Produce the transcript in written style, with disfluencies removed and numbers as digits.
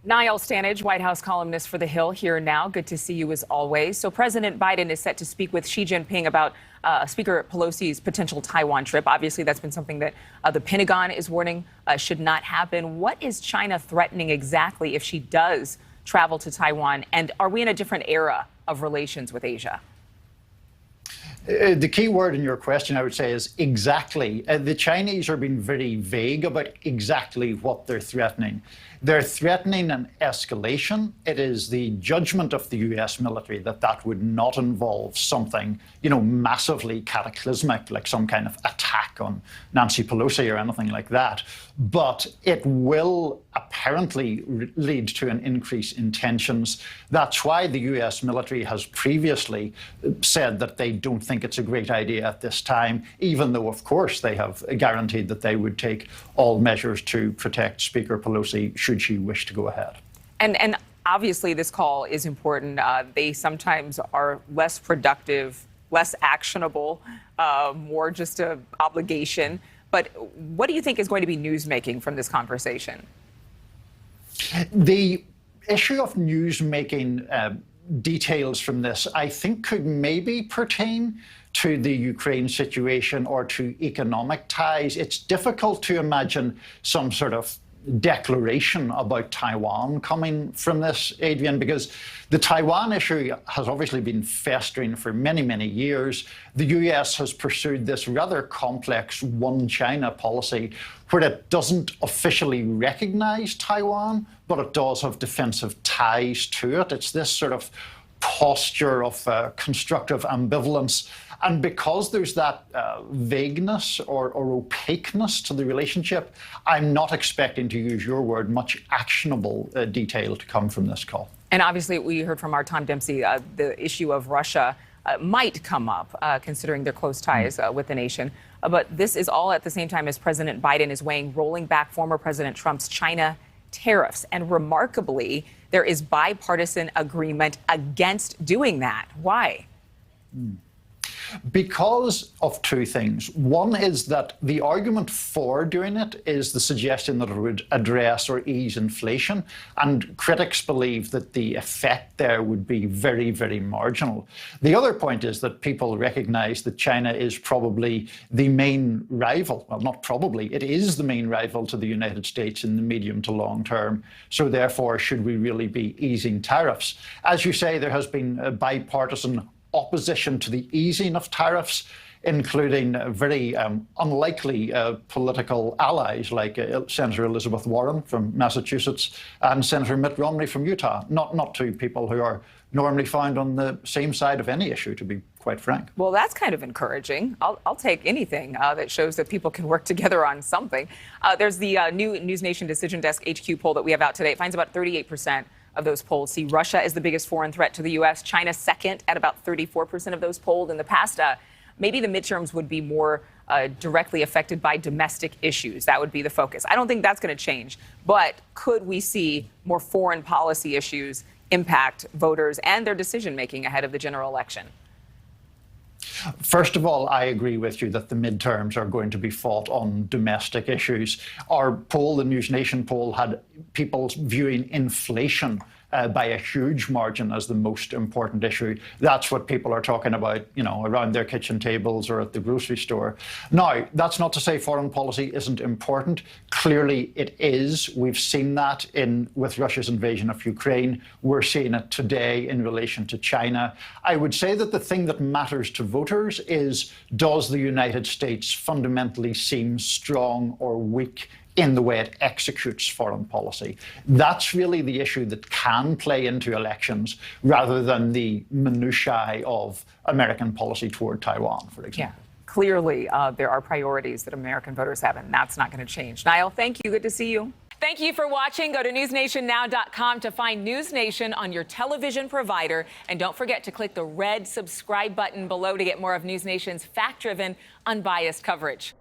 Niall, Stanage, White House columnist for The Hill, here now. Good to see you as always. So President Biden is set to speak with Xi Jinping about Speaker Pelosi's potential Taiwan trip. Obviously, that's been something that the Pentagon is warning should not happen. What is China threatening exactly if she does travel to Taiwan? And are we in a different era of relations with Asia? The key word in your question, I would say, is exactly. The Chinese are being very vague about exactly what they're threatening. They're threatening an escalation. It is the judgment of the US military that that would not involve something, massively cataclysmic, like some kind of attack on Nancy Pelosi or anything like that. But it will apparently lead to an increase in tensions. That's why the US military has previously said that they don't think it's a great idea at this time, even though, of course, they have guaranteed that they would take all measures to protect Speaker Pelosi should she wish to go ahead. And obviously this call is important. They sometimes are less productive, less actionable, more just an obligation. But what do you think is going to be newsmaking from this conversation? The issue of newsmaking details from this, I think, could maybe pertain to the Ukraine situation or to economic ties. It's difficult to imagine some sort of declaration about Taiwan coming from this, Adrian, because the Taiwan issue has obviously been festering for many, many years. The US has pursued this rather complex one China policy where it doesn't officially recognize Taiwan, but it does have defensive ties to it. It's this sort of posture of constructive ambivalence. And because there's that vagueness or opaqueness to the relationship, I'm not expecting, to use your word, much actionable detail to come from this call. And obviously, we heard from our Tom Dempsey, the issue of Russia might come up, considering their close ties with the nation. But this is all at the same time as President Biden is weighing rolling back former President Trump's China tariffs. And remarkably, there is bipartisan agreement against doing that. Why? Because of two things. One is that the argument for doing it is the suggestion that it would address or ease inflation. And critics believe that the effect there would be very, very marginal. The other point is that people recognize that China is probably the main rival. Well, not probably, it is the main rival to the United States in the medium to long term. So therefore, should we really be easing tariffs? As you say, there has been a bipartisan opposition to the easing of tariffs, including very unlikely political allies like Senator Elizabeth Warren from Massachusetts and Senator Mitt Romney from Utah. Not two people who are normally found on the same side of any issue, to be quite frank. Well, that's kind of encouraging. I'll take anything that shows that people can work together on something. There's the new NewsNation Decision Desk HQ poll that we have out today. It finds about 38% of those polled see Russia as the biggest foreign threat to the U.S., China second at about 34% of those polled. In the past, maybe the midterms would be more directly affected by domestic issues. That would be the focus. I don't think that's going to change. But could we see more foreign policy issues impact voters and their decision-making ahead of the general election? First of all, I agree with you that the midterms are going to be fought on domestic issues. Our poll, the NewsNation poll, had people viewing inflation by a huge margin as the most important issue. That's what people are talking about, around their kitchen tables or at the grocery store. Now, that's not to say foreign policy isn't important. Clearly, it is. We've seen that with Russia's invasion of Ukraine. We're seeing it today in relation to China. I would say that the thing that matters to voters is, does the United States fundamentally seem strong or weak in the way it executes foreign policy? That's really the issue that can play into elections rather than the minutiae of American policy toward Taiwan, for example. Yeah, clearly there are priorities that American voters have, and that's not going to change. Niall, thank you. Good to see you. Thank you for watching. Go to newsnationnow.com to find NewsNation on your television provider. And don't forget to click the red subscribe button below to get more of NewsNation's fact-driven, unbiased coverage.